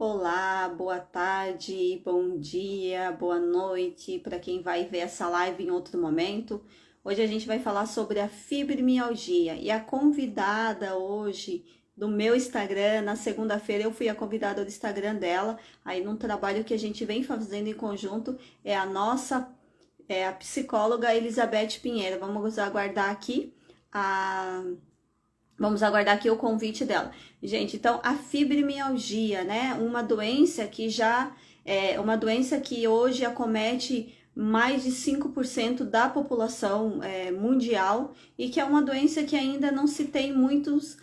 Olá, boa tarde, bom dia, boa noite para quem vai ver essa live em outro momento. Hoje a gente vai falar sobre a fibromialgia e a convidada hoje do meu Instagram, na segunda-feira eu fui a convidada do Instagram dela, aí num trabalho que a gente vem fazendo em conjunto, é a psicóloga Elizabeth Pinheiro. A Vamos aguardar aqui o convite dela. Gente, então a fibromialgia, né? Uma doença que já é uma doença que hoje acomete mais de 5% da população mundial e que é uma doença que ainda não se tem muitos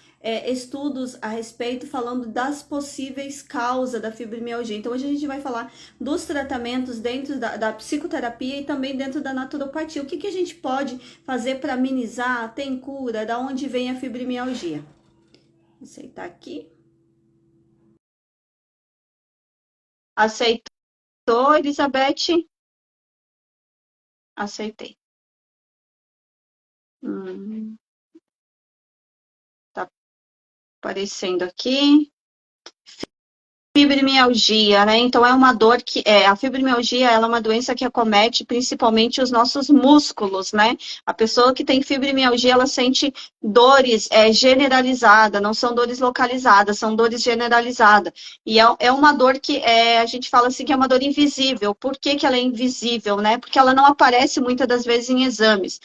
estudos a respeito falando das possíveis causas da fibromialgia. Então hoje a gente vai falar dos tratamentos dentro da psicoterapia e também dentro da naturopatia. O que a gente pode fazer para amenizar? Tem cura? Da onde vem a fibromialgia? Vou aceitar aqui. Aceitou, Elizabeth? Aceitei. Tá aparecendo aqui. Fibromialgia, né? Então é uma dor que a fibromialgia, ela é uma doença que acomete principalmente os nossos músculos, né? A pessoa que tem fibromialgia, ela sente dores generalizadas, não são dores localizadas, são dores generalizadas. E é uma dor que a gente fala assim que é uma dor invisível. Por que ela é invisível, né? Porque ela não aparece muitas das vezes em exames.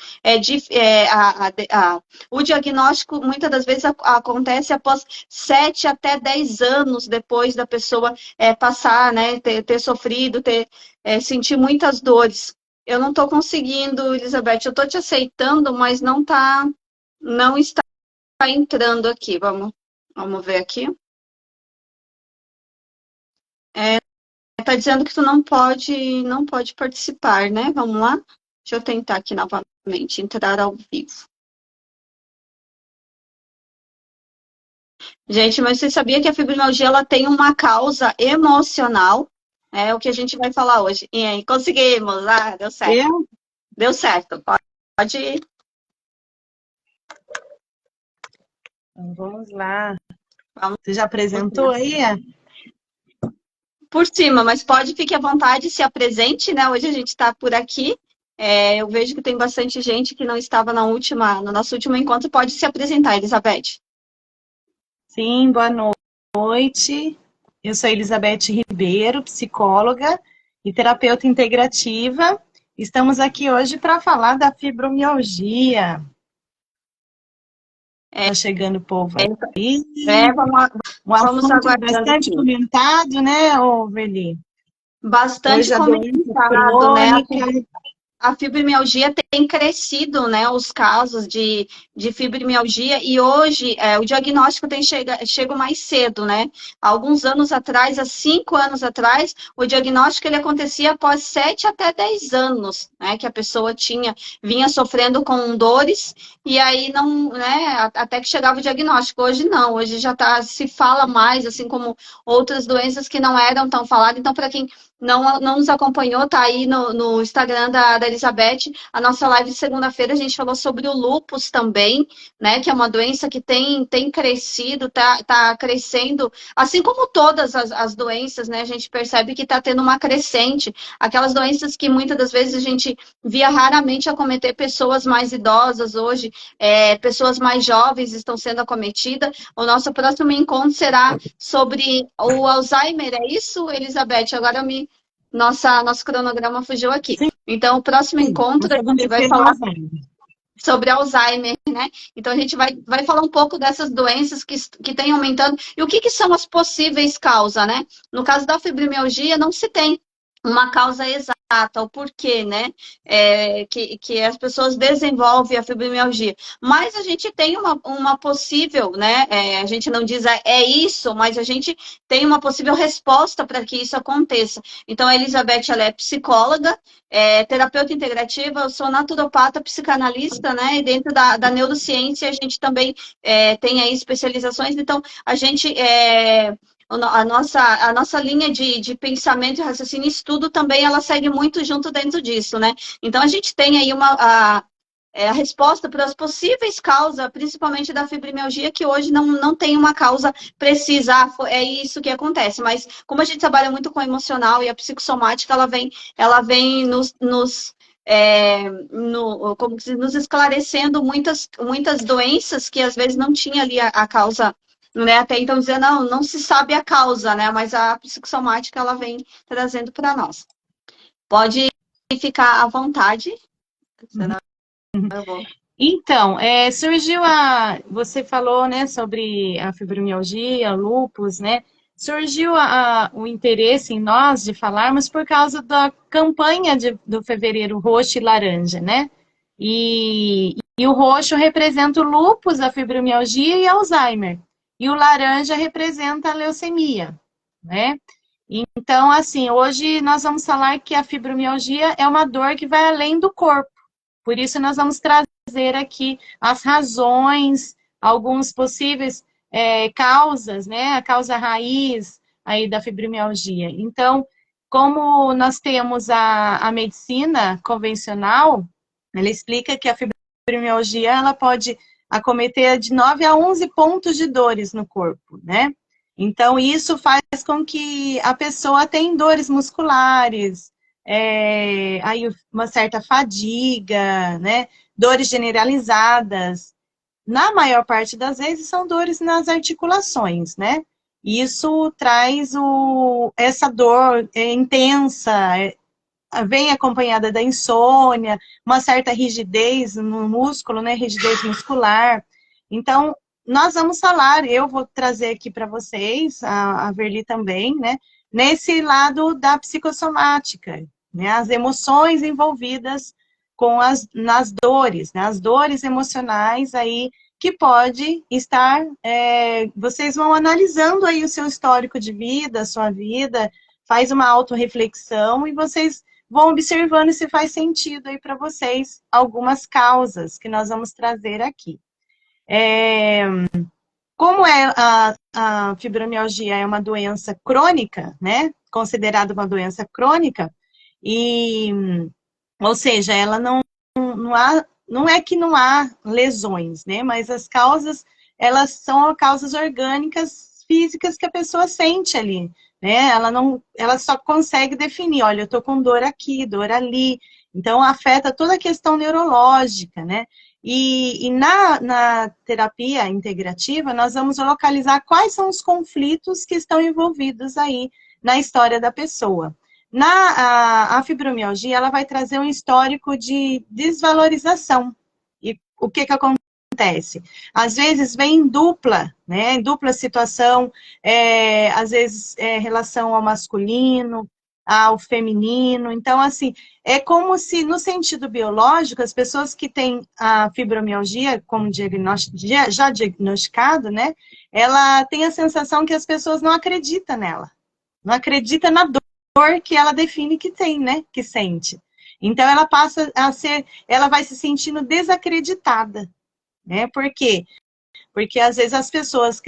O diagnóstico muitas das vezes acontece após 7 até 10 anos depois da pessoa passar, né, ter sofrido, sentir muitas dores. Eu não estou conseguindo, Elizabeth, eu estou te aceitando, mas não está entrando aqui. Vamos ver aqui. Tá dizendo que tu não pode participar, né? Vamos lá? Deixa eu tentar aqui novamente, entrar ao vivo. Gente, mas você sabia que a fibromialgia ela tem uma causa emocional? É o que a gente vai falar hoje. E aí, conseguimos. Ah, deu certo. Deu certo. Pode ir. Então, vamos lá. Vamos. Você já apresentou aí? Por cima, mas fique à vontade, se apresente, né? Hoje a gente está por aqui. Eu vejo que tem bastante gente que não estava no nosso último encontro. Pode se apresentar, Elizabeth. Sim, boa noite. Eu sou Elizabeth Ribeiro, psicóloga e terapeuta integrativa. Estamos aqui hoje para falar da fibromialgia. Está chegando o povo aí. Vamos assunto aguardando bastante aqui. comentado, né, Veli? Bastante Hoje a doença comentado, né? crônica. A fibromialgia tem crescido, né, os casos de fibromialgia, e hoje o diagnóstico chega mais cedo, né? Há alguns anos atrás, há 5 anos atrás, o diagnóstico ele acontecia após 7 até 10 anos, né, que a pessoa vinha sofrendo com dores, e aí não, né, até que chegava o diagnóstico. Hoje não, hoje se fala mais, assim como outras doenças que não eram tão faladas. Então, para quem não nos acompanhou, tá aí no Instagram da Elizabeth, a nossa live de segunda-feira, a gente falou sobre o lúpus também, né, que é uma doença que tem crescido, tá crescendo, assim como todas as doenças, né, a gente percebe que está tendo uma crescente, aquelas doenças que muitas das vezes a gente via raramente acometer pessoas mais idosas, hoje, pessoas mais jovens estão sendo acometidas. O nosso próximo encontro será sobre o Alzheimer, é isso, Elizabeth? Agora nosso cronograma fugiu aqui. Sim, então, o próximo encontro a gente vai falar sobre Alzheimer, né? Então, a gente vai falar um pouco dessas doenças que têm aumentando e o que são as possíveis causas, né? No caso da fibromialgia, não se tem uma causa exata, o porquê, né? Que as pessoas desenvolvem a fibromialgia. Mas a gente tem uma possível, né? A gente não diz isso, mas a gente tem uma possível resposta para que isso aconteça. Então, a Elizabeth, ela é psicóloga, terapeuta integrativa, eu sou naturopata, psicanalista, né? E dentro da neurociência, a gente também tem aí especializações. Então, a gente a nossa linha de pensamento e raciocínio e estudo também, ela segue muito junto dentro disso, né? Então, a gente tem aí a resposta para as possíveis causas, principalmente da fibromialgia, que hoje não tem uma causa precisa, é isso que acontece. Mas como a gente trabalha muito com o emocional e a psicossomática, ela vem como que nos esclarecendo muitas doenças que às vezes não tinha ali a causa, né? Até então dizendo, não se sabe a causa, né? Mas a psicossomática ela vem trazendo para nós. Pode ficar à vontade. Então, você falou, né, sobre a fibromialgia, o lúpus, né? Surgiu o interesse em nós de falarmos por causa da campanha do Fevereiro Roxo e Laranja, né? E o roxo representa o lúpus, a fibromialgia e Alzheimer. E o laranja representa a leucemia, né? Então, assim, hoje nós vamos falar que a fibromialgia é uma dor que vai além do corpo. Por isso, nós vamos trazer aqui as razões, alguns possíveis causas, né? A causa raiz aí da fibromialgia. Então, como nós temos a medicina convencional, ela explica que a fibromialgia ela pode acometer de 9 a 11 pontos de dores no corpo, né? Então, isso faz com que a pessoa tenha dores musculares, aí uma certa fadiga, né? Dores generalizadas. Na maior parte das vezes, são dores nas articulações, né? Isso traz essa dor intensa, vem acompanhada da insônia, uma certa rigidez no músculo, né? Rigidez muscular. Então, nós vamos falar, eu vou trazer aqui para vocês, a Verli também, né? Nesse lado da psicossomática, né? As emoções envolvidas nas dores, né? As dores emocionais aí que pode estar, vocês vão analisando aí o seu histórico de vida, a sua vida, faz uma autorreflexão e vocês vão observando se faz sentido aí para vocês algumas causas que nós vamos trazer aqui. Como a fibromialgia é uma doença crônica, né? Considerada uma doença crônica, ou seja, ela não é que não há lesões, né? Mas as causas, elas são causas orgânicas, físicas que a pessoa sente ali, né? Ela só consegue definir, olha, eu tô com dor aqui, dor ali. Então, afeta toda a questão neurológica, né? E na terapia integrativa, nós vamos localizar quais são os conflitos que estão envolvidos aí na história da pessoa. A fibromialgia, ela vai trazer um histórico de desvalorização. E o que acontece? Às vezes vem em dupla, né? Em dupla situação, às vezes relação ao masculino, ao feminino. Então, assim, é como se, no sentido biológico, as pessoas que têm a fibromialgia, como já diagnosticado, né? Ela tem a sensação que as pessoas não acreditam nela. Não acredita na dor que ela define que tem, né? Que sente. Então, ela passa a ser, ela vai se sentindo desacreditada, né? Por quê? Porque, às vezes, as pessoas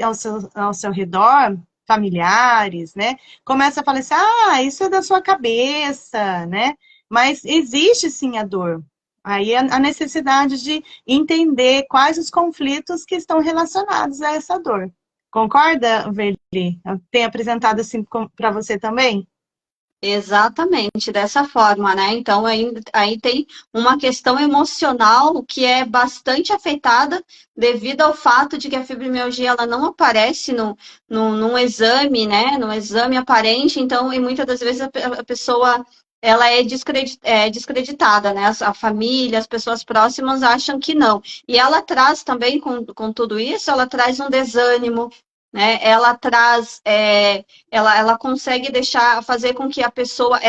ao seu redor, familiares, né? Começam a falar assim, isso é da sua cabeça, né? Mas existe, sim, a dor. Aí, a necessidade de entender quais os conflitos que estão relacionados a essa dor. Concorda, Verli? Tem apresentado assim para você também? Exatamente, dessa forma, né? Então, aí tem uma questão emocional que é bastante afetada devido ao fato de que a fibromialgia ela não aparece num exame, né? No exame aparente, então, e muitas das vezes a pessoa ela é descreditada, né? A família, as pessoas próximas acham que não. E ela traz também, com tudo isso, ela traz um desânimo, né? Ela traz, ela consegue fazer com que a pessoa,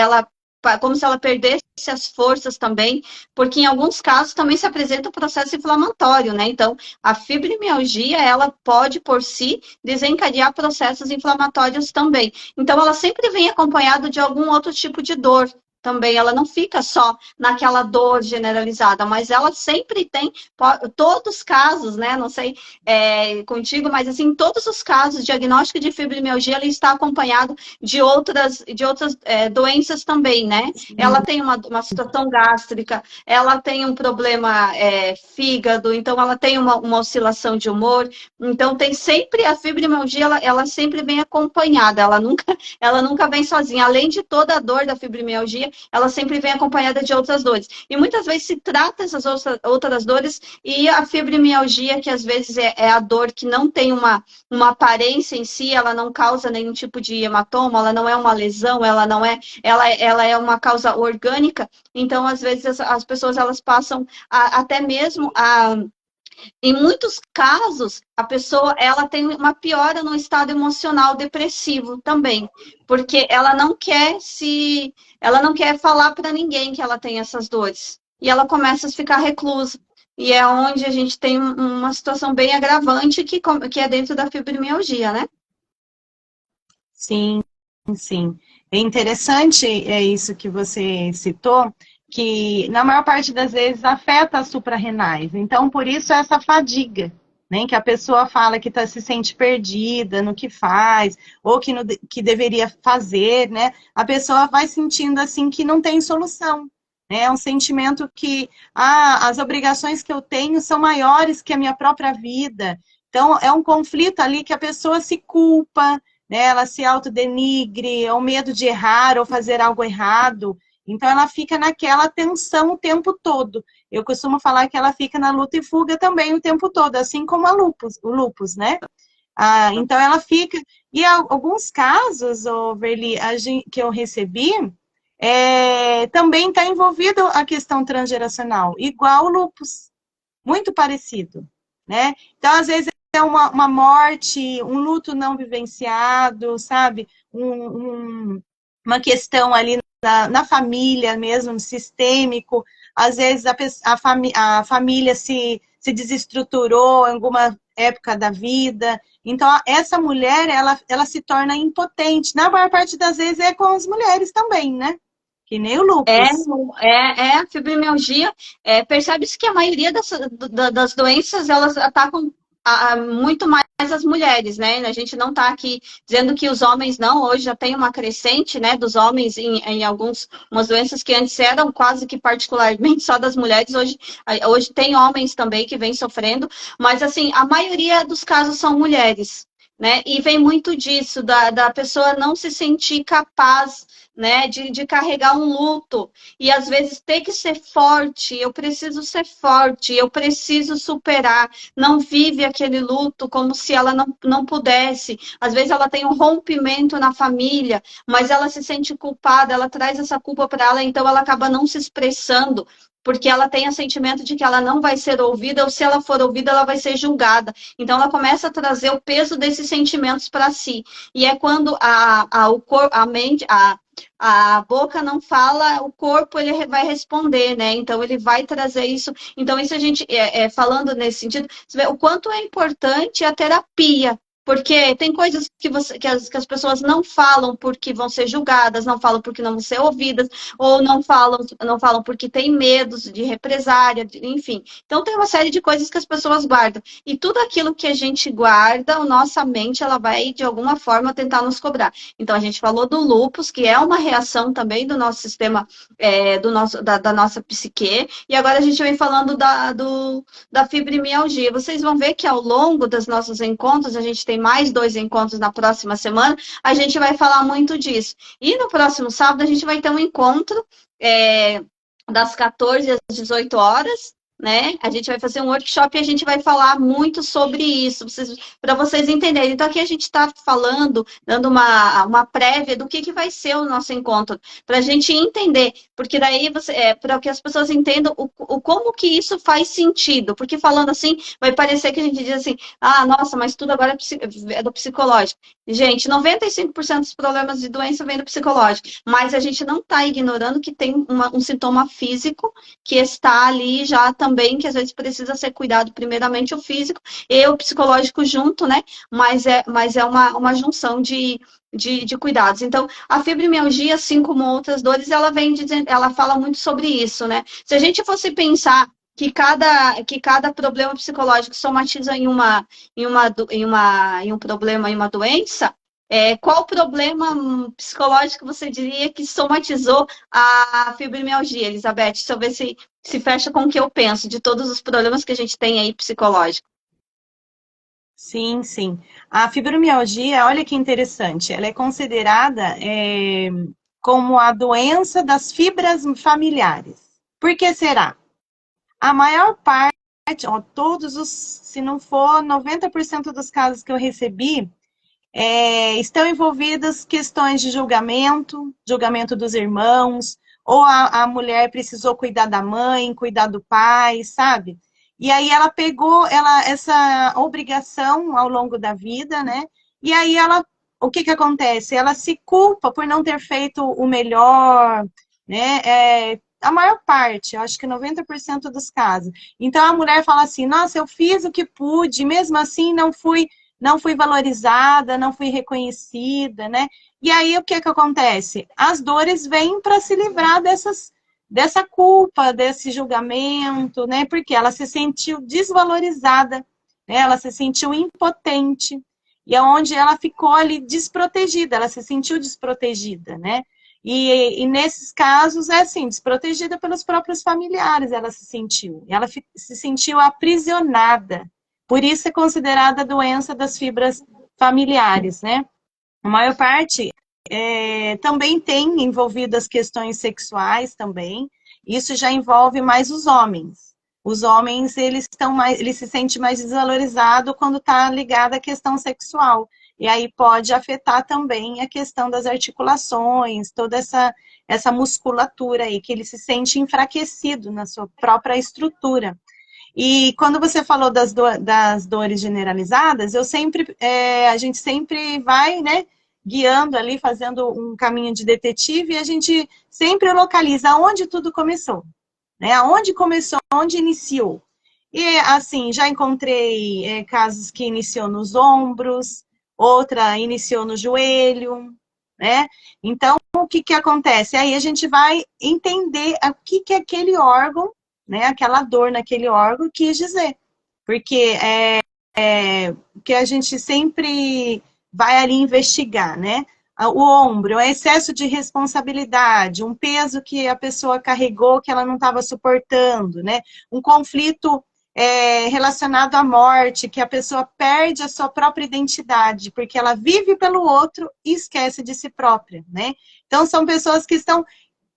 como se ela perdesse as forças também, porque em alguns casos também se apresenta o processo inflamatório, né? Então, a fibromialgia, ela pode, por si, desencadear processos inflamatórios também. Então, ela sempre vem acompanhada de algum outro tipo de dor, também, ela não fica só naquela dor generalizada, mas ela sempre tem, todos os casos, né, não sei contigo, mas assim, todos os casos, diagnóstico de fibromialgia, ele está acompanhado de outras doenças também, né? Ela tem uma situação gástrica, ela tem um problema fígado, então ela tem uma oscilação de humor, então tem sempre, a fibromialgia, ela sempre vem acompanhada, ela nunca vem sozinha, além de toda a dor da fibromialgia, ela sempre vem acompanhada de outras dores. E muitas vezes se trata essas outras dores e a fibromialgia, que às vezes é a dor que não tem uma aparência em si, ela não causa nenhum tipo de hematoma, ela não é uma lesão, ela é uma causa orgânica, então às vezes as pessoas elas passam até mesmo em muitos casos, a pessoa ela tem uma piora no estado emocional depressivo também, porque ela não quer falar para ninguém que ela tem essas dores. E ela começa a ficar reclusa. E é onde a gente tem uma situação bem agravante que é dentro da fibromialgia, né? Sim, sim. É interessante isso que você citou, que na maior parte das vezes afeta as suprarrenais. Então, por isso essa fadiga, né? Que a pessoa fala que se sente perdida no que faz, ou que deveria fazer, né? A pessoa vai sentindo assim que não tem solução. Né? É um sentimento que as obrigações que eu tenho são maiores que a minha própria vida. Então, é um conflito ali que a pessoa se culpa, né? Ela se autodenigre, ou medo de errar ou fazer algo errado. Então, ela fica naquela tensão o tempo todo. Eu costumo falar que ela fica na luta e fuga também o tempo todo, assim como o lupus, né? Então, ela fica... E alguns casos, Verli, que eu recebi, também está envolvido a questão transgeracional, igual o lupus, muito parecido, né? Então, às vezes, é uma morte, um luto não vivenciado, sabe? Uma questão ali na família mesmo, sistêmico. Às vezes a família se desestruturou em alguma época da vida. Então, essa mulher, ela se torna impotente. Na maior parte das vezes é com as mulheres também, né? Que nem o É, lúpus. a fibromialgia, percebe-se que a maioria das doenças, elas atacam muito mais as mulheres, né? A gente não está aqui dizendo que os homens não, hoje já tem uma crescente, né, dos homens em umas doenças que antes eram quase que particularmente só das mulheres, hoje tem homens também que vêm sofrendo, mas assim, a maioria dos casos são mulheres, né? E vem muito disso, da pessoa não se sentir capaz, né, de carregar um luto, e às vezes ter que ser forte, eu preciso ser forte, eu preciso superar, não vive aquele luto como se ela não pudesse, às vezes ela tem um rompimento na família, mas ela se sente culpada, ela traz essa culpa para ela, então ela acaba não se expressando, porque ela tem o sentimento de que ela não vai ser ouvida, ou se ela for ouvida, ela vai ser julgada. Então, ela começa a trazer o peso desses sentimentos para si. E é quando a mente, a boca não fala, o corpo ele vai responder, né? Então ele vai trazer isso. Então isso a gente falando nesse sentido, você vê o quanto é importante a terapia. Porque tem coisas que as pessoas não falam porque vão ser julgadas, não falam porque não vão ser ouvidas, ou não falam porque tem medos de represária, enfim. Então tem uma série de coisas que as pessoas guardam. E tudo aquilo que a gente guarda, a nossa mente, ela vai, de alguma forma, tentar nos cobrar. Então, a gente falou do lúpus, que é uma reação também do nosso sistema, da nossa psique, e agora a gente vem falando da fibromialgia. Vocês vão ver que ao longo dos nossos encontros, a gente tem mais 2 encontros na próxima semana, a gente vai falar muito disso. E no próximo sábado, a gente vai ter um encontro das 14 às 18 horas, né? A gente vai fazer um workshop e a gente vai falar muito sobre isso, para vocês entenderem. Então, aqui a gente está falando, dando uma prévia do que vai ser o nosso encontro, para a gente entender, porque daí para que as pessoas entendam como que isso faz sentido, porque falando assim, vai parecer que a gente diz assim, nossa, mas tudo agora é do psicológico. Gente, 95% dos problemas de doença vem do psicológico, mas a gente não está ignorando que tem um sintoma físico que está ali já também também, que às vezes precisa ser cuidado primeiramente o físico e o psicológico junto, né? Mas é uma junção de cuidados. Então, a fibromialgia, assim como outras dores, ela vem dizendo, ela fala muito sobre isso, né? Se a gente fosse pensar que cada problema psicológico somatiza em um problema, em uma doença, qual problema psicológico você diria que somatizou a fibromialgia, Elizabeth? Deixa eu ver se fecha com o que eu penso de todos os problemas que a gente tem aí psicológicos. Sim, sim. A fibromialgia, olha que interessante, ela é considerada como a doença das fibras familiares. Por que será? A maior parte, ó, se não for 90% dos casos que eu recebi, estão envolvidas questões de julgamento dos irmãos, ou a mulher precisou cuidar da mãe, cuidar do pai, sabe? E aí ela pegou essa obrigação ao longo da vida, né? E aí o que acontece? Ela se culpa por não ter feito o melhor, né? A maior parte, eu acho que 90% dos casos. Então a mulher fala assim: nossa, eu fiz o que pude, mesmo assim não fui valorizada, não fui reconhecida, né? E aí o que acontece? As dores vêm para se livrar dessa culpa, desse julgamento, né? Porque ela se sentiu desvalorizada, né? Ela se sentiu impotente, e é onde ela ficou ali desprotegida, ela se sentiu desprotegida, né? E nesses casos, é assim, desprotegida pelos próprios familiares, ela se sentiu aprisionada. Por isso é considerada a doença das fibras familiares, né? A maior parte também tem envolvido as questões sexuais também. Isso já envolve mais os homens. Os homens, eles se sentem mais desvalorizados quando está ligado à questão sexual. E aí pode afetar também a questão das articulações, toda essa musculatura aí, que ele se sente enfraquecido na sua própria estrutura. E quando você falou das dores generalizadas, a gente sempre vai, né, guiando ali, fazendo um caminho de detetive, e a gente sempre localiza onde tudo começou, né? Aonde começou, onde iniciou. E assim, já encontrei casos que iniciou nos ombros, outra iniciou no joelho, né? Então, o que acontece? Aí a gente vai entender o que aquele órgão, né, aquela dor naquele órgão quis dizer. Porque que a gente sempre vai ali investigar, né? O ombro, é excesso de responsabilidade, um peso que a pessoa carregou que ela não estava suportando, né? Um conflito relacionado à morte, que a pessoa perde a sua própria identidade, porque ela vive pelo outro e esquece de si própria, né? Então, são pessoas que estão...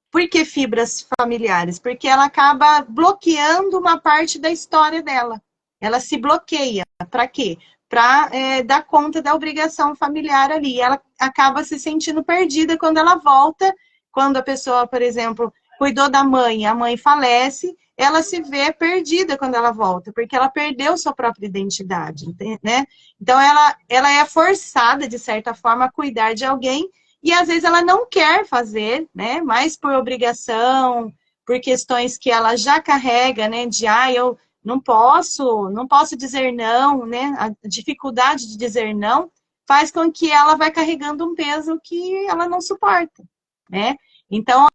Por que fibras familiares? Porque ela acaba bloqueando uma parte da história dela. Ela se bloqueia. Para quê? Para dar conta da obrigação familiar ali. Ela acaba se sentindo perdida quando ela volta, quando a pessoa, por exemplo, cuidou da mãe, a mãe falece, ela se vê perdida quando ela volta, porque ela perdeu sua própria identidade, né? Então, ela é forçada, de certa forma, a cuidar de alguém, e às vezes ela não quer fazer, né? Mas por obrigação, por questões que ela já carrega, né? Eu não posso dizer não, né? A dificuldade de dizer não faz com que ela vai carregando um peso que ela não suporta, né? Então,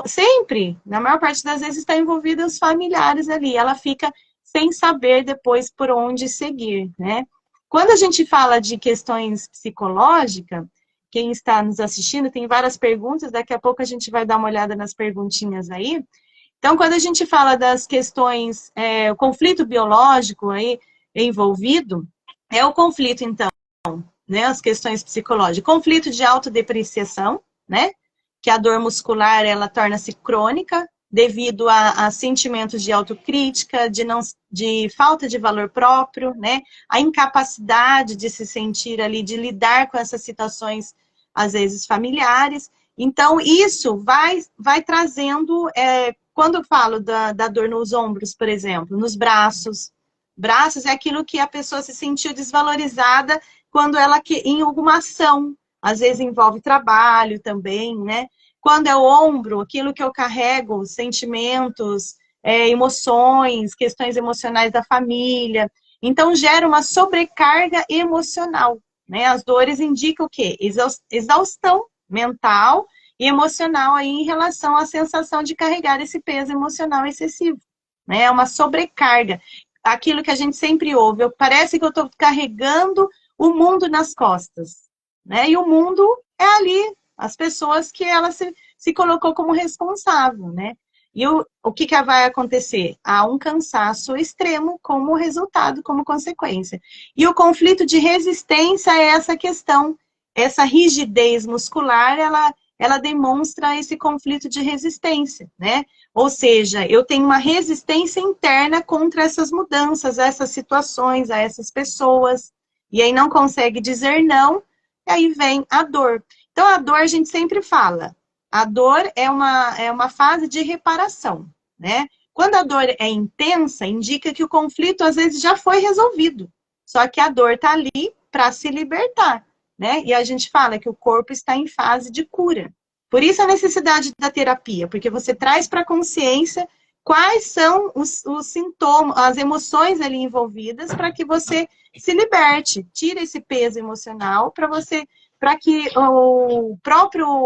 sempre, na maior parte das vezes, está envolvida os familiares ali. Ela fica sem saber depois por onde seguir, né? Quando a gente fala de questões psicológicas, quem está nos assistindo tem várias perguntas, daqui a pouco a gente vai dar uma olhada nas perguntinhas aí. Então, quando a gente fala das questões, o conflito biológico aí envolvido, é o conflito, então, né, as questões psicológicas. Conflito de autodepreciação, né, que a dor muscular, ela torna-se crônica, devido a sentimentos de autocrítica, de falta de valor próprio, né, a incapacidade de se sentir ali, de lidar com essas situações, às vezes, familiares. Então, isso vai trazendo, quando eu falo da dor nos ombros, por exemplo, nos braços é aquilo que a pessoa se sentiu desvalorizada quando ela, em alguma ação, às vezes envolve trabalho também, né? Quando é o ombro, aquilo que eu carrego, sentimentos, emoções, questões emocionais da família. Então, gera uma sobrecarga emocional, né? As dores indicam o quê? Exaustão mental e emocional aí em relação à sensação de carregar esse peso emocional excessivo, né? É uma sobrecarga. Aquilo que a gente sempre ouve, parece que eu estou carregando o mundo nas costas, né? E o mundo é ali, as pessoas que ela se colocou como responsável, né? E o que vai acontecer? Há um cansaço extremo como resultado, como consequência. E o conflito de resistência é essa questão, essa rigidez muscular, ela demonstra esse conflito de resistência, né? Ou seja, eu tenho uma resistência interna contra essas mudanças, essas situações, a essas pessoas, e aí não consegue dizer não, e aí vem a dor. Então, a dor a gente sempre fala, a dor é uma fase de reparação, né? Quando a dor é intensa, indica que o conflito às vezes já foi resolvido, só que a dor está ali para se libertar, né? E a gente fala que o corpo está em fase de cura. Por isso a necessidade da terapia, porque você traz para a consciência quais são os sintomas, as emoções ali envolvidas, para que você se liberte, tire esse peso emocional para que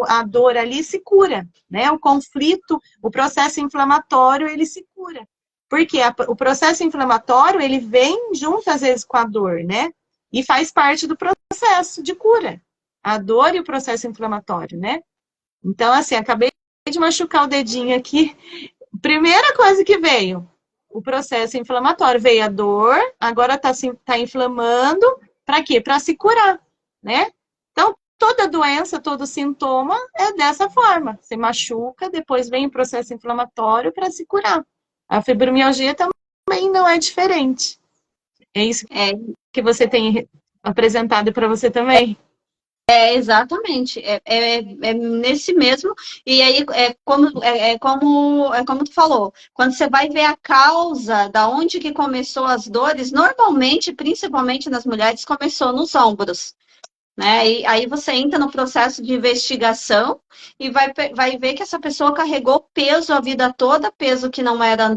a dor ali se cura, né? O conflito, o processo inflamatório, ele se cura. Porque o processo inflamatório, ele vem junto às vezes com a dor, né? E faz parte do processo de cura. A dor e o processo inflamatório, né? Então, assim, acabei de machucar o dedinho aqui. Primeira coisa que veio, o processo inflamatório. Veio a dor, agora tá inflamando. Para quê? Para se curar, né? Então, toda doença, todo sintoma é dessa forma. Você machuca, depois vem o processo inflamatório para se curar. A fibromialgia também não é diferente. É isso que você tem apresentado para você também? Exatamente, é nesse mesmo, e aí como tu falou, quando você vai ver a causa da onde que começou as dores, normalmente, principalmente nas mulheres, começou nos ombros. Né? E aí você entra no processo de investigação e vai ver que essa pessoa carregou peso a vida toda, peso que não era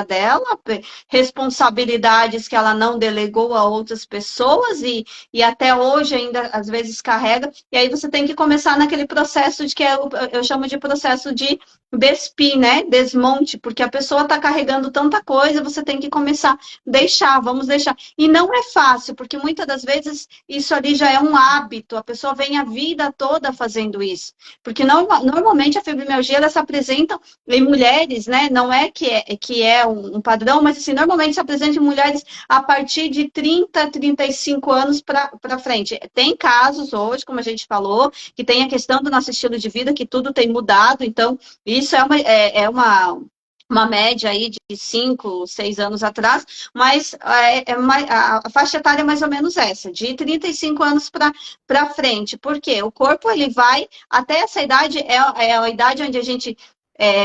dela, responsabilidades que ela não delegou a outras pessoas e até hoje ainda às vezes carrega. E aí você tem que começar naquele processo de que eu chamo de processo de despir, né? Desmonte, porque a pessoa está carregando tanta coisa, você tem que começar vamos deixar. E não é fácil, porque muitas das vezes isso ali já é um hábito, a pessoa vem a vida toda fazendo isso. Porque normalmente a fibromialgia ela se apresenta em mulheres, né? Não é que é um padrão, mas assim, normalmente se apresenta em mulheres a partir de 30, 35 anos para frente. Tem casos hoje, como a gente falou, que tem a questão do nosso estilo de vida, que tudo tem mudado, então isso é uma média aí de 5, 6 anos atrás, mas a faixa etária é mais ou menos essa, de 35 anos para frente. Por quê? O corpo, ele vai, até essa idade, é a idade onde a gente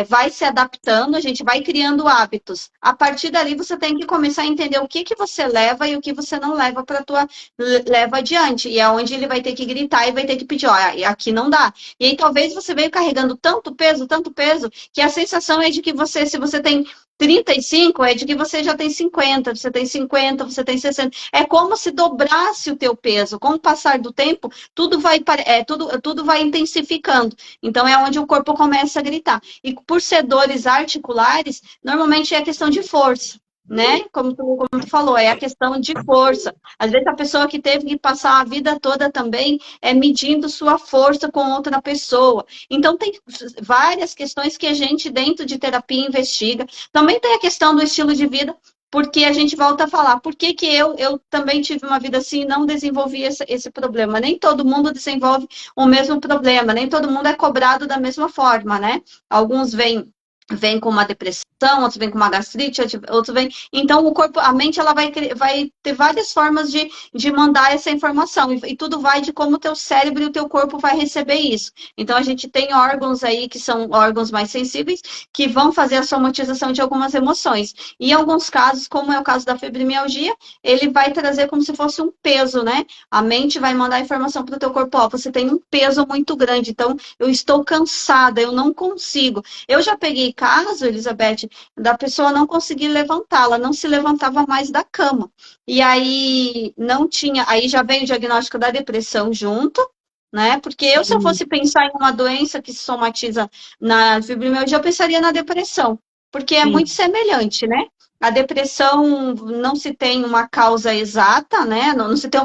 vai se adaptando, a gente vai criando hábitos. A partir dali, você tem que começar a entender o que você leva e o que você não leva para tua leva adiante. E é onde ele vai ter que gritar e vai ter que pedir, olha, aqui não dá. E aí, talvez você veio carregando tanto peso, que a sensação é de que se você tem 35, é de que você já tem 50, você tem 50, você tem 60. É como se dobrasse o teu peso. Com o passar do tempo, tudo vai intensificando. Então, é onde o corpo começa a gritar. E por ser dores articulares, normalmente é questão de força, né? Como tu falou, é a questão de força. Às vezes a pessoa que teve que passar a vida toda também medindo sua força com outra pessoa. Então, tem várias questões que a gente, dentro de terapia, investiga. Também tem a questão do estilo de vida, porque a gente volta a falar, por que eu também tive uma vida assim e não desenvolvi esse problema? Nem todo mundo desenvolve o mesmo problema, nem todo mundo é cobrado da mesma forma, né? Alguns vêm com uma depressão, outros vêm com uma gastrite, outros vêm... Então, a mente, ela vai ter várias formas de mandar essa informação, e tudo vai de como o teu cérebro e o teu corpo vai receber isso. Então, a gente tem órgãos aí que são órgãos mais sensíveis, que vão fazer a somatização de algumas emoções. E em alguns casos, como é o caso da fibromialgia, ele vai trazer como se fosse um peso, né? A mente vai mandar a informação para o teu corpo, ó, você tem um peso muito grande, então eu estou cansada, eu não consigo. Eu já peguei caso, Elizabeth, da pessoa não conseguir levantar, ela não se levantava mais da cama. E aí não tinha, aí já veio o diagnóstico da depressão junto, né? Porque eu, se eu fosse pensar em uma doença que se somatiza na fibromialgia, eu pensaria na depressão, porque é Sim. muito semelhante, né? A depressão não se tem uma causa exata, né? Não se tem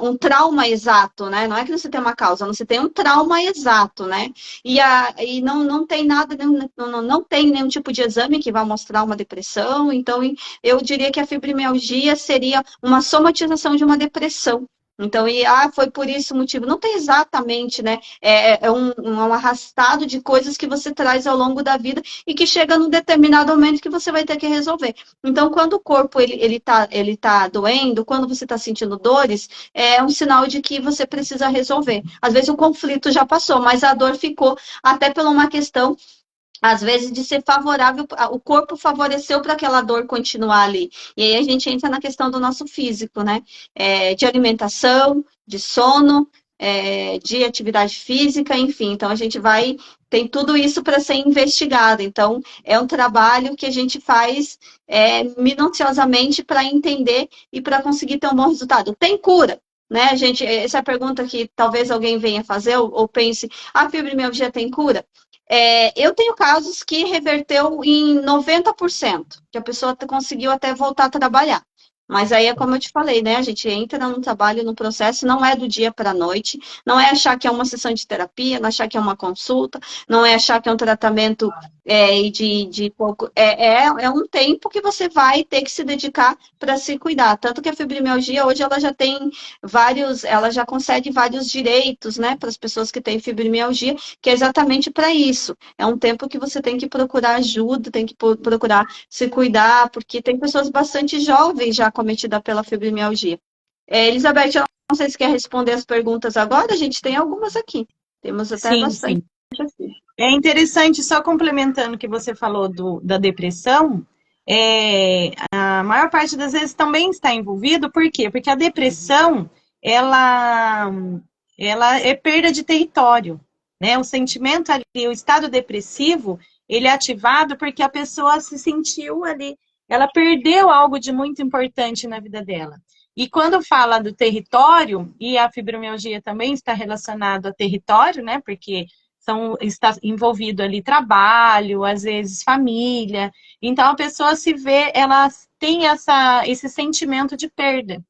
um trauma exato, né? Não é que não se tem uma causa, não se tem um trauma exato, né? E não tem nada, não tem nenhum tipo de exame que vá mostrar uma depressão. Então, eu diria que a fibromialgia seria uma somatização de uma depressão. Então, foi por isso o motivo. Não tem exatamente, né? É um arrastado de coisas que você traz ao longo da vida e que chega num determinado momento que você vai ter que resolver. Então, quando o corpo ele tá doendo, quando você está sentindo dores, é um sinal de que você precisa resolver. Às vezes o conflito já passou, mas a dor ficou até por uma questão, às vezes, de ser favorável, o corpo favoreceu para aquela dor continuar ali. E aí a gente entra na questão do nosso físico, né? De alimentação, de sono, de atividade física, enfim. Então a gente tem tudo isso para ser investigado. Então, é um trabalho que a gente faz minuciosamente para entender e para conseguir ter um bom resultado. Tem cura? Né, gente, essa é a pergunta que talvez alguém venha fazer ou pense, a fibromialgia tem cura? Eu tenho casos que reverteu em 90%, que a pessoa conseguiu até voltar a trabalhar. Mas aí é como eu te falei, né? A gente entra no trabalho, no processo, não é do dia para a noite, não é achar que é uma sessão de terapia, não é achar que é uma consulta, não é achar que é um tratamento de pouco. É um tempo que você vai ter que se dedicar para se cuidar. Tanto que a fibromialgia hoje ela já tem ela já concede vários direitos, né, para as pessoas que têm fibromialgia, que é exatamente para isso. É um tempo que você tem que procurar ajuda, tem que procurar se cuidar, porque tem pessoas bastante jovens já cometidas pela fibromialgia. Elizabeth, eu não sei se quer responder as perguntas agora, a gente tem algumas aqui. Temos até Sim, bastante sim. aqui. É interessante, só complementando o que você falou da depressão, a maior parte das vezes também está envolvido, por quê? Porque a depressão, ela, ela é perda de território, né? O sentimento ali, o estado depressivo, ele é ativado porque a pessoa se sentiu ali, ela perdeu algo de muito importante na vida dela. E quando fala do território, e a fibromialgia também está relacionado a território, né? Porque está envolvido ali trabalho, às vezes família. Então a pessoa se vê, ela tem esse sentimento de perda.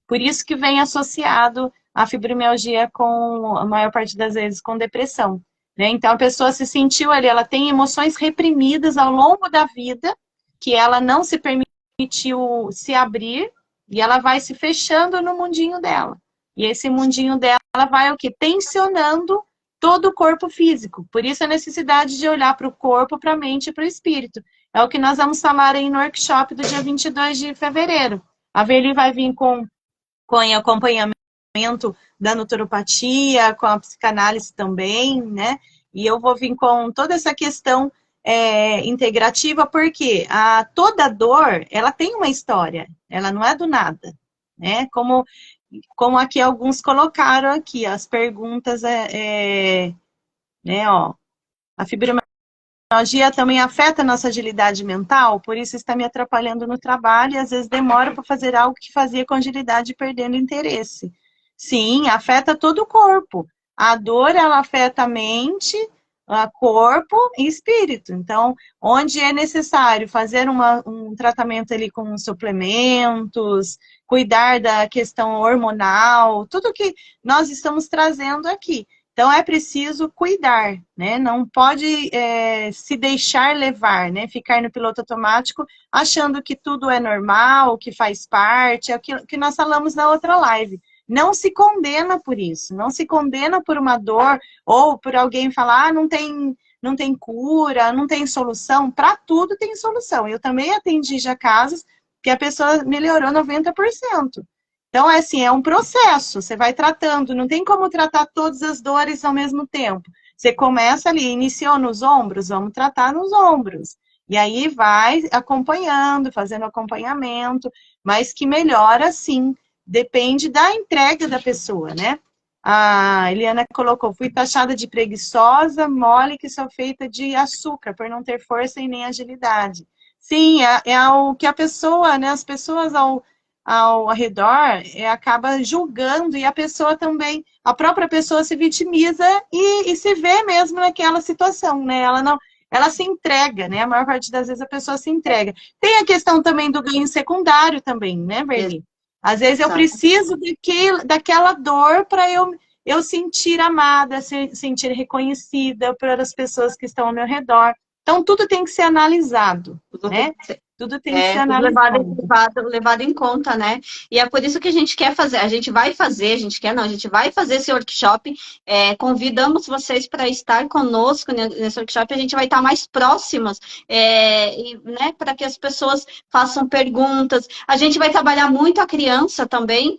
Por isso que vem associado a fibromialgia com, a maior parte das vezes, com depressão. Né? Então a pessoa se sentiu ali, ela tem emoções reprimidas ao longo da vida, que ela não se permitiu se abrir, e ela vai se fechando no mundinho dela. E esse mundinho dela vai o quê? Tensionando todo o corpo físico. Por isso a necessidade de olhar para o corpo, para a mente e para o espírito. É o que nós vamos falar aí no workshop do dia 22 de fevereiro. A Verli vai vir com acompanhamento da naturopatia, com a psicanálise também, né? E eu vou vir com toda essa questão integrativa, porque toda dor, ela tem uma história, ela não é do nada, né? Como aqui alguns colocaram aqui, as perguntas né, ó, a fibromialgia também afeta a nossa agilidade mental, por isso está me atrapalhando no trabalho e às vezes demora para fazer algo que fazia com agilidade perdendo interesse. Sim, afeta todo o corpo. A dor, ela afeta a mente, a corpo e espírito. Então, onde é necessário fazer um tratamento ali com suplementos, cuidar da questão hormonal, tudo que nós estamos trazendo aqui. Então, é preciso cuidar, né? Não pode se deixar levar, né? Ficar no piloto automático, achando que tudo é normal, que faz parte, é o que nós falamos na outra live. Não se condena por isso, não se condena por uma dor, ou por alguém falar, não tem cura, não tem solução. Para tudo tem solução. Eu também atendi já casos que a pessoa melhorou 90%. Então, assim, é um processo, você vai tratando, não tem como tratar todas as dores ao mesmo tempo. Você começa ali, iniciou nos ombros, vamos tratar nos ombros. E aí vai acompanhando, fazendo acompanhamento, mas que melhora sim, depende da entrega da pessoa, né? A Eliana colocou, fui taxada de preguiçosa, mole, que sou feita de açúcar, por não ter força e nem agilidade. Sim, é o que a pessoa, né, as pessoas ao redor acaba julgando, e a pessoa também, a própria pessoa se vitimiza e se vê mesmo naquela situação, né? Ela se entrega, né? A maior parte das vezes a pessoa se entrega. Tem a questão também do ganho secundário também, né, Verli? Às vezes eu Exato. preciso daquela dor para eu sentir amada, sentir reconhecida pelas pessoas que estão ao meu redor. Então, tudo tem que ser analisado, Tudo tem né? que ser. Tudo tem que ser Tudo levado, analisado. levado em conta, né? E é por isso que a gente quer fazer, a gente vai fazer, a gente quer não, a gente vai fazer esse workshop. Convidamos vocês para estar conosco nesse workshop, a gente vai estar mais próximos, né, para que as pessoas façam perguntas. A gente vai trabalhar muito a criança também,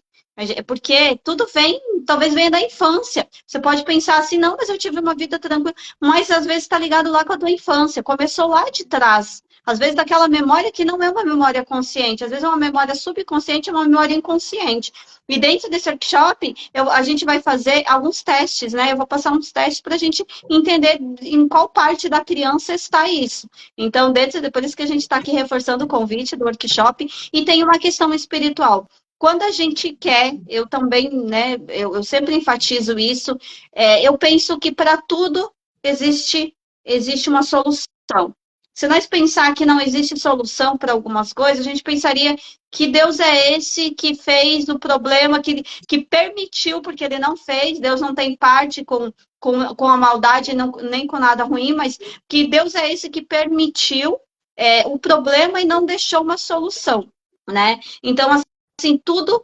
porque tudo vem, talvez venha da infância. Você pode pensar assim, não, mas eu tive uma vida tranquila, mas às vezes está ligado lá com a tua infância, começou lá de trás. Às vezes daquela memória que não é uma memória consciente, às vezes é uma memória subconsciente, uma memória inconsciente. E dentro desse workshop, a gente vai fazer alguns testes, né? Eu vou passar uns testes para a gente entender em qual parte da criança está isso. Então, por isso que a gente está aqui reforçando o convite do workshop. E tem uma questão espiritual. Quando a gente quer, eu também, né? Eu sempre enfatizo isso. Eu penso que para tudo existe uma solução. Se nós pensar que não existe solução para algumas coisas, a gente pensaria que Deus é esse que fez o problema, que permitiu, porque ele não fez, Deus não tem parte com a maldade, não, nem com nada ruim, mas que Deus é esse que permitiu o problema e não deixou uma solução, né? Então, assim, tudo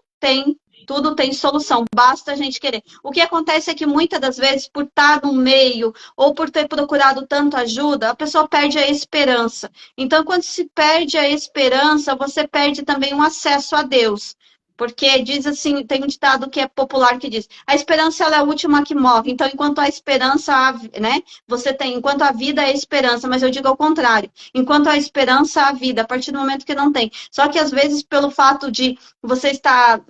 tem solução, basta a gente querer. O que acontece é que muitas das vezes, por estar no meio ou por ter procurado tanto ajuda, a pessoa perde a esperança. Então, quando se perde a esperança, você perde também um acesso a Deus. Porque diz assim, tem um ditado que é popular que diz: a esperança ela é a última que morre. Então, enquanto a esperança, né, você tem, enquanto a vida é a esperança, mas eu digo ao contrário, enquanto a esperança a vida, a partir do momento que não tem. Só que às vezes, pelo fato de você estar,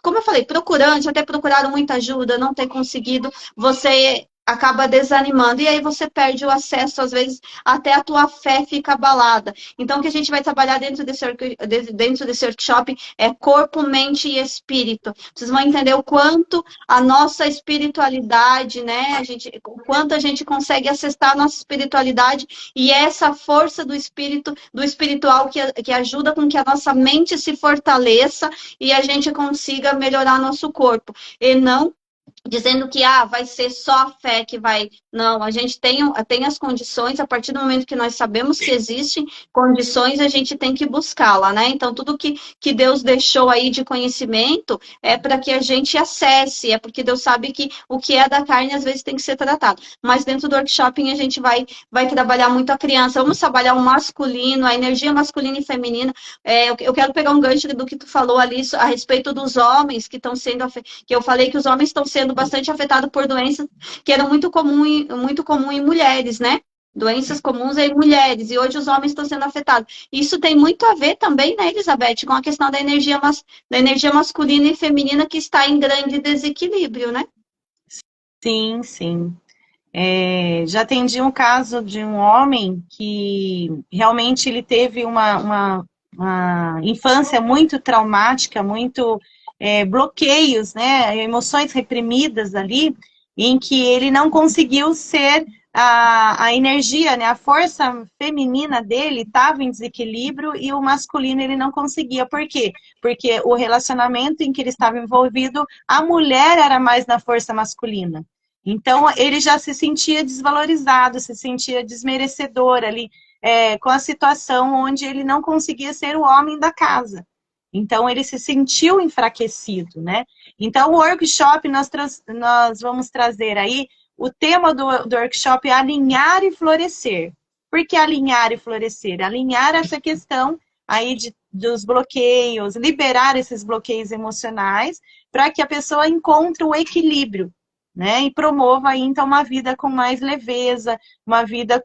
como eu falei, procurando, já ter procurado muita ajuda, não ter conseguido, você acaba desanimando, e aí você perde o acesso, às vezes até a tua fé fica abalada. Então, o que a gente vai trabalhar dentro desse workshop é corpo, mente e espírito. Vocês vão entender o quanto a nossa espiritualidade, né, o quanto a gente consegue acessar a nossa espiritualidade, e essa força do espírito, do espiritual que ajuda com que a nossa mente se fortaleça e a gente consiga melhorar nosso corpo. E não dizendo que vai ser só a fé que vai. Não, a gente tem as condições, a partir do momento que nós sabemos que existem condições, a gente tem que buscá-la, né? Então, tudo que Deus deixou aí de conhecimento é para que a gente acesse, é porque Deus sabe que o que é da carne às vezes tem que ser tratado. Mas dentro do workshop a gente vai trabalhar muito a criança, vamos trabalhar o masculino, a energia masculina e feminina. Eu quero pegar um gancho do que tu falou ali a respeito dos homens que estão sendo, que eu falei que os homens estão sendo bastante afetados por doenças que eram muito comum em mulheres, né? Doenças comuns em mulheres, e hoje os homens estão sendo afetados. Isso tem muito a ver também, né, Elizabeth, com a questão da energia masculina e feminina que está em grande desequilíbrio, né? Sim, sim. Já atendi um caso de um homem que realmente ele teve uma infância muito traumática, muito bloqueios, né, emoções reprimidas ali, em que ele não conseguiu ser a energia, né, a força feminina dele estava em desequilíbrio e o masculino ele não conseguia. Por quê? Porque o relacionamento em que ele estava envolvido, a mulher era mais na força masculina. Então, ele já se sentia desvalorizado, se sentia desmerecedor ali, com a situação onde ele não conseguia ser o homem da casa. Então, ele se sentiu enfraquecido, né? Então, o workshop, nós vamos trazer aí, o tema do workshop é alinhar e florescer. Por que alinhar e florescer? Alinhar essa questão aí dos bloqueios, liberar esses bloqueios emocionais, para que a pessoa encontre o equilíbrio, né? E promova aí, então, uma vida com mais leveza, uma vida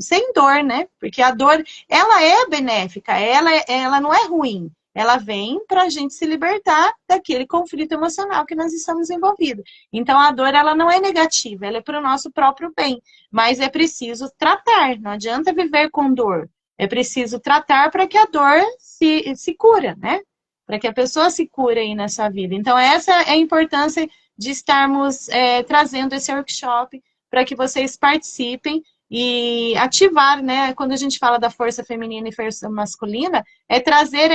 sem dor, né? Porque a dor, ela é benéfica, ela não é ruim. ela vem para a gente se libertar daquele conflito emocional que nós estamos envolvidos. Então, a dor, ela não é negativa, ela é para o nosso próprio bem, mas é preciso tratar, não adianta viver com dor, é preciso tratar para que a dor se cura, né? Para que a pessoa se cure aí na sua vida. Então, essa é a importância de estarmos trazendo esse workshop para que vocês participem e ativar, né? Quando a gente fala da força feminina e força masculina, é trazer,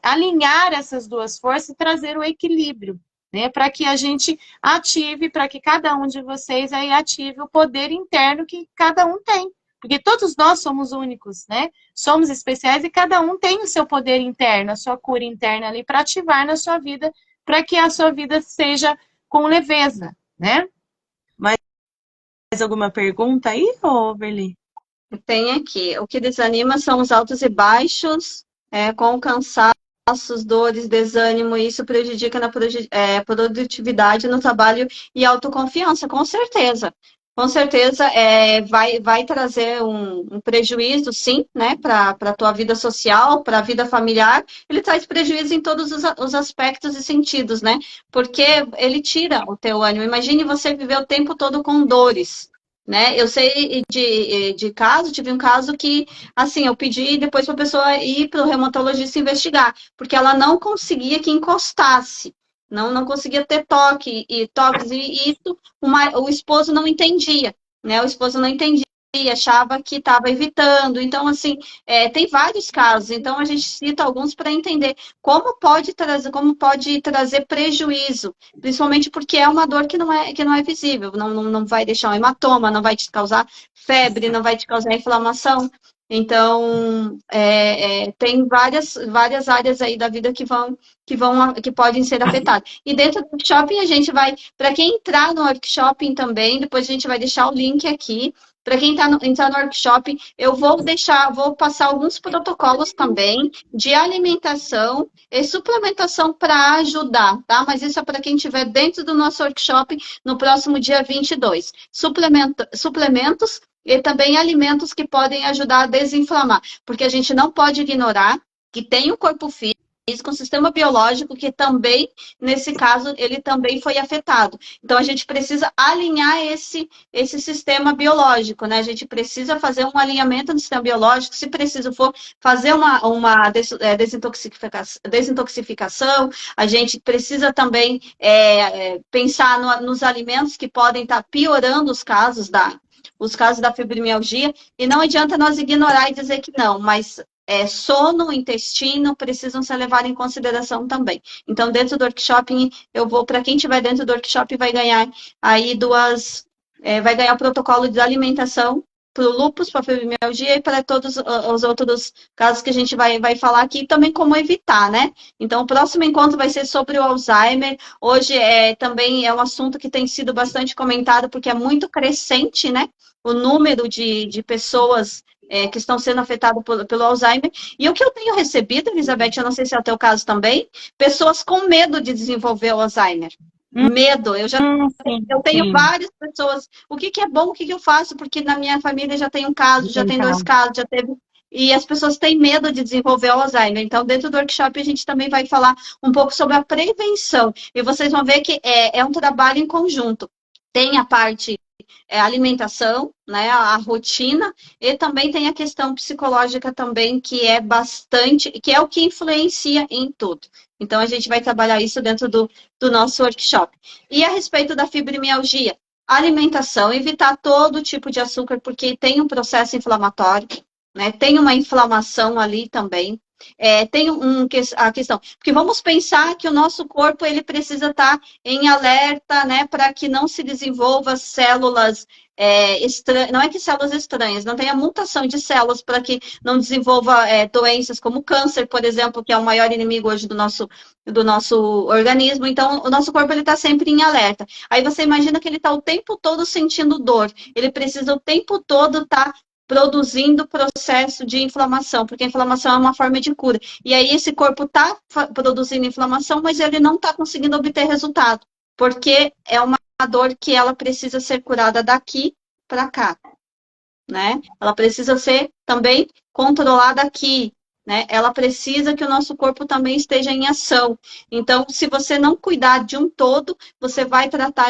alinhar essas duas forças e trazer o equilíbrio, né? Para que a gente ative, para que cada um de vocês aí ative o poder interno que cada um tem. Porque todos nós somos únicos, né? Somos especiais e cada um tem o seu poder interno, a sua cura interna ali para ativar na sua vida, para que a sua vida seja com leveza, né? Mais alguma pergunta aí, Verli? Tem aqui. O que desanima são os altos e baixos, com cansaços, dores, desânimo, e isso prejudica na produtividade no trabalho e autoconfiança, com certeza. Com certeza vai trazer um prejuízo, sim, né, para a tua vida social, para a vida familiar. Ele traz prejuízo em todos os aspectos e sentidos, né? Porque ele tira o teu ânimo. Imagine você viver o tempo todo com dores, né? Eu sei de caso, tive um caso que, assim, eu pedi depois para a pessoa ir para o reumatologista investigar, porque ela não conseguia que encostasse, não conseguia ter toques, e isso o esposo não entendia, né? O esposo não entendia, achava que estava evitando. Então, assim, tem vários casos. Então, a gente cita alguns para entender como pode trazer prejuízo, principalmente porque é uma dor que não é visível, não vai deixar um hematoma, não vai te causar febre, não vai te causar inflamação. Então, tem várias áreas aí da vida que podem ser afetadas. E dentro do workshop, a gente vai, para quem entrar no workshop também, depois a gente vai deixar o link aqui. Para quem entrar no workshop, eu vou passar alguns protocolos também de alimentação e suplementação para ajudar, tá? Mas isso é para quem estiver dentro do nosso workshop no próximo dia 22. Suplementos e também alimentos que podem ajudar a desinflamar, porque a gente não pode ignorar que tem o corpo físico, um sistema biológico que também, nesse caso, ele também foi afetado. Então, a gente precisa alinhar esse sistema biológico, né? A gente precisa fazer um alinhamento no sistema biológico, se preciso for fazer uma desintoxicação, a gente precisa também pensar nos alimentos que podem estar piorando os casos da fibromialgia, e não adianta nós ignorar e dizer que não, mas sono, intestino, precisam ser levados em consideração também. Então, dentro do workshop, para quem estiver dentro do workshop, vai ganhar aí vai ganhar o protocolo de alimentação para o lúpus, para a fibromialgia e para todos os outros casos que a gente vai falar aqui, e também como evitar, né? Então, o próximo encontro vai ser sobre o Alzheimer. Hoje também é um assunto que tem sido bastante comentado, porque é muito crescente, né? O número de pessoas que estão sendo afetadas pelo Alzheimer. E o que eu tenho recebido, Elizabeth, eu não sei se é o teu caso também, pessoas com medo de desenvolver o Alzheimer. Medo. Eu tenho várias pessoas. O que é bom, o que eu faço? Porque na minha família já tem um caso, já tem 2 casos, já teve. E as pessoas têm medo de desenvolver o Alzheimer. Então, dentro do workshop, a gente também vai falar um pouco sobre a prevenção. E vocês vão ver que é um trabalho em conjunto. Tem a parte alimentação, né, a rotina, e também tem a questão psicológica também, que é o que influencia em tudo. Então, a gente vai trabalhar isso dentro do nosso workshop. E a respeito da fibromialgia, alimentação, evitar todo tipo de açúcar, porque tem um processo inflamatório, né, tem uma inflamação ali também. Tem a questão, porque vamos pensar que o nosso corpo ele precisa estar em alerta, né, para que não se desenvolva células estranhas, não é que células estranhas, não tenha mutação de células para que não desenvolva doenças como câncer, por exemplo, que é o maior inimigo hoje do nosso organismo. Então, o nosso corpo ele está sempre em alerta. Aí você imagina que ele está o tempo todo sentindo dor, ele precisa o tempo todo estar produzindo processo de inflamação, porque a inflamação é uma forma de cura. E aí esse corpo está produzindo inflamação, mas ele não está conseguindo obter resultado, porque é uma dor que ela precisa ser curada daqui para cá, né? Ela precisa ser também controlada aqui. né? Ela precisa que o nosso corpo também esteja em ação. Então, se você não cuidar de um todo, você vai tratar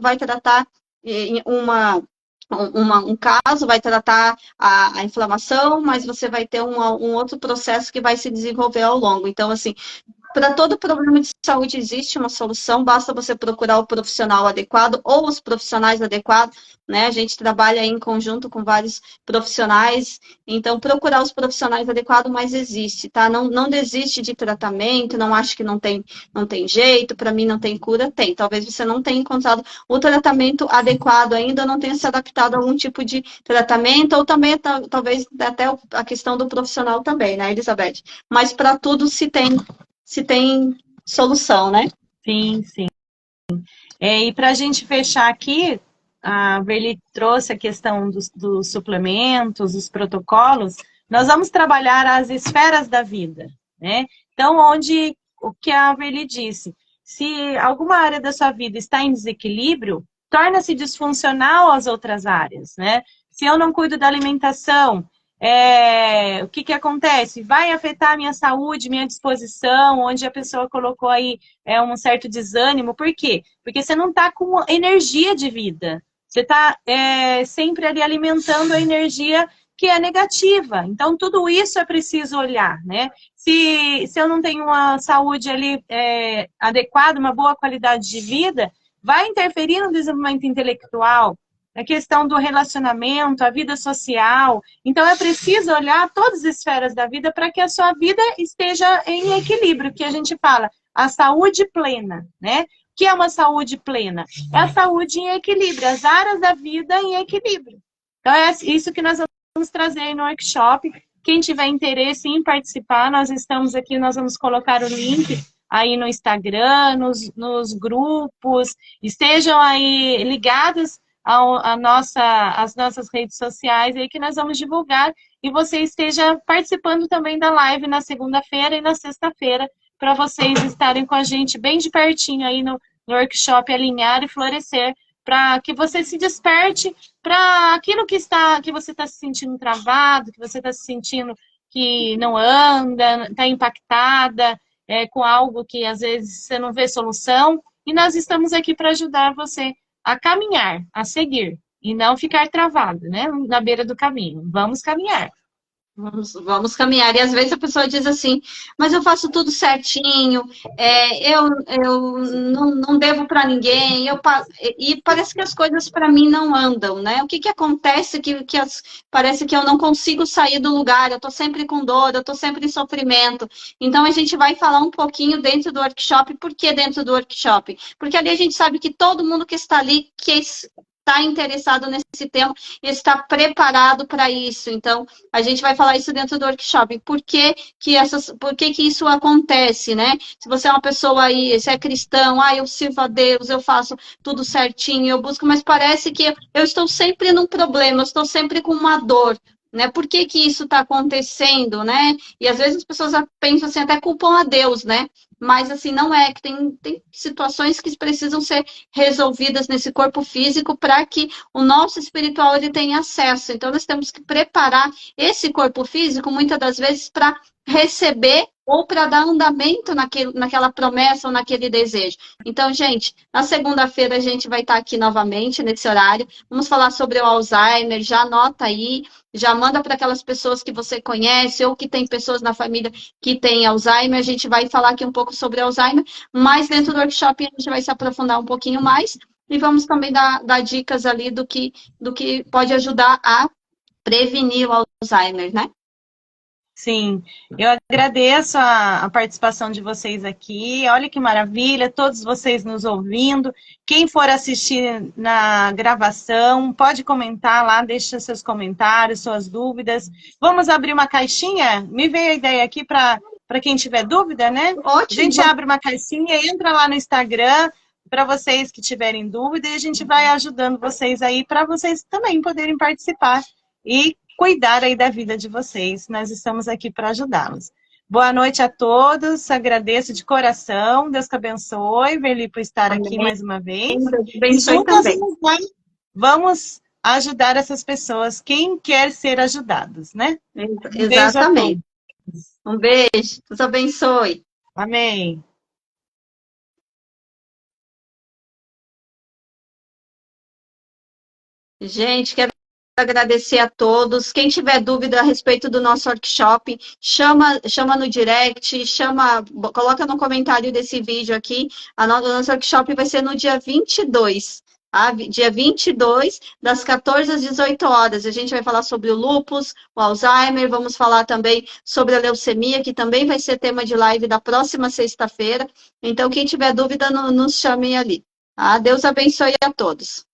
vai tratar em um caso, vai tratar a inflamação, mas você vai ter um outro processo que vai se desenvolver ao longo. Então, assim, para todo problema de saúde existe uma solução, basta você procurar o profissional adequado ou os profissionais adequados, né? A gente trabalha em conjunto com vários profissionais, então procurar os profissionais adequados, mas existe, tá? Não desiste de tratamento, não acho que não tem jeito, para mim não tem cura, tem. Talvez você não tenha encontrado o tratamento adequado ainda, não tenha se adaptado a algum tipo de tratamento, ou também talvez até a questão do profissional também, né, Elizabeth? Mas para tudo se tem solução, né? Sim, sim. E para a gente fechar aqui, a Verli trouxe a questão dos suplementos, dos protocolos, nós vamos trabalhar as esferas da vida, né? Então, o que a Verli disse, se alguma área da sua vida está em desequilíbrio, torna-se disfuncional as outras áreas, né? Se eu não cuido da alimentação, o que acontece? Vai afetar a minha saúde, minha disposição, onde a pessoa colocou aí um certo desânimo. Por quê? Porque você não está com energia de vida. Você está sempre ali alimentando a energia que é negativa. Então, tudo isso é preciso olhar, né? Se eu não tenho uma saúde ali adequada, uma boa qualidade de vida, vai interferir no desenvolvimento intelectual, a questão do relacionamento, a vida social. Então, é preciso olhar todas as esferas da vida para que a sua vida esteja em equilíbrio, que a gente fala, a saúde plena, né? O que é uma saúde plena? É a saúde em equilíbrio, as áreas da vida em equilíbrio. Então, é isso que nós vamos trazer aí no workshop. Quem tiver interesse em participar, nós estamos aqui, nós vamos colocar o link aí no Instagram, nos grupos, estejam aí ligados as nossas redes sociais aí que nós vamos divulgar e você esteja participando também da live na segunda-feira e na sexta-feira para vocês estarem com a gente bem de pertinho aí no workshop Alinhar e Florescer, para que você se desperte para aquilo que você está se sentindo travado, que você está se sentindo que não anda, está impactada com algo que às vezes você não vê solução, e nós estamos aqui para ajudar você a caminhar, a seguir, e não ficar travado, né, na beira do caminho. Vamos caminhar. Vamos caminhar. E às vezes a pessoa diz assim, mas eu faço tudo certinho, eu não devo para ninguém, e parece que as coisas para mim não andam, né? O que acontece parece que eu não consigo sair do lugar, eu estou sempre com dor, eu estou sempre em sofrimento. Então a gente vai falar um pouquinho dentro do workshop. Por que dentro do workshop? Porque ali a gente sabe que todo mundo que está ali está interessado nesse tema e está preparado para isso. Então, a gente vai falar isso dentro do workshop. Por que isso acontece, né? Se você é uma pessoa aí, se é cristão, eu sirvo a Deus, eu faço tudo certinho, eu busco, mas parece que eu estou sempre num problema, eu estou sempre com uma dor. Né? Por que isso está acontecendo, né? E às vezes as pessoas pensam assim, até culpam a Deus, né? Mas assim, não é, que tem situações que precisam ser resolvidas nesse corpo físico para que o nosso espiritual ele tenha acesso. Então, nós temos que preparar esse corpo físico, muitas das vezes, para receber ou para dar andamento naquela promessa ou naquele desejo. Então, gente, na segunda-feira a gente vai estar aqui novamente nesse horário. Vamos falar sobre o Alzheimer, já anota aí, já manda para aquelas pessoas que você conhece ou que tem pessoas na família que têm Alzheimer. A gente vai falar aqui um pouco sobre Alzheimer, mas dentro do workshop a gente vai se aprofundar um pouquinho mais e vamos também dar dicas ali do que pode ajudar a prevenir o Alzheimer, né? Sim, eu agradeço a participação de vocês aqui. Olha que maravilha, todos vocês nos ouvindo. Quem for assistir na gravação, pode comentar lá, deixa seus comentários, suas dúvidas. Vamos abrir uma caixinha? Me veio a ideia aqui para quem tiver dúvida, né? Ótimo. A gente abre uma caixinha, entra lá no Instagram para vocês que tiverem dúvida e a gente vai ajudando vocês aí para vocês também poderem participar e cuidar aí da vida de vocês. Nós estamos aqui para ajudá-los. Boa noite a todos, agradeço de coração, Deus que abençoe, Verli, por estar aqui mais uma vez. E juntas vamos ajudar essas pessoas, quem quer ser ajudados, né? Exatamente. Um beijo, Deus abençoe. Amém. Gente, quero agradecer a todos. Quem tiver dúvida a respeito do nosso workshop, chama no direct, coloca no comentário desse vídeo aqui. O nosso workshop vai ser no dia 22, tá? Dia 22, das 14 às 18 horas. A gente vai falar sobre o lúpus, o Alzheimer, vamos falar também sobre a leucemia, que também vai ser tema de live da próxima sexta-feira. Então, quem tiver dúvida, nos chame ali. Tá? Deus abençoe a todos.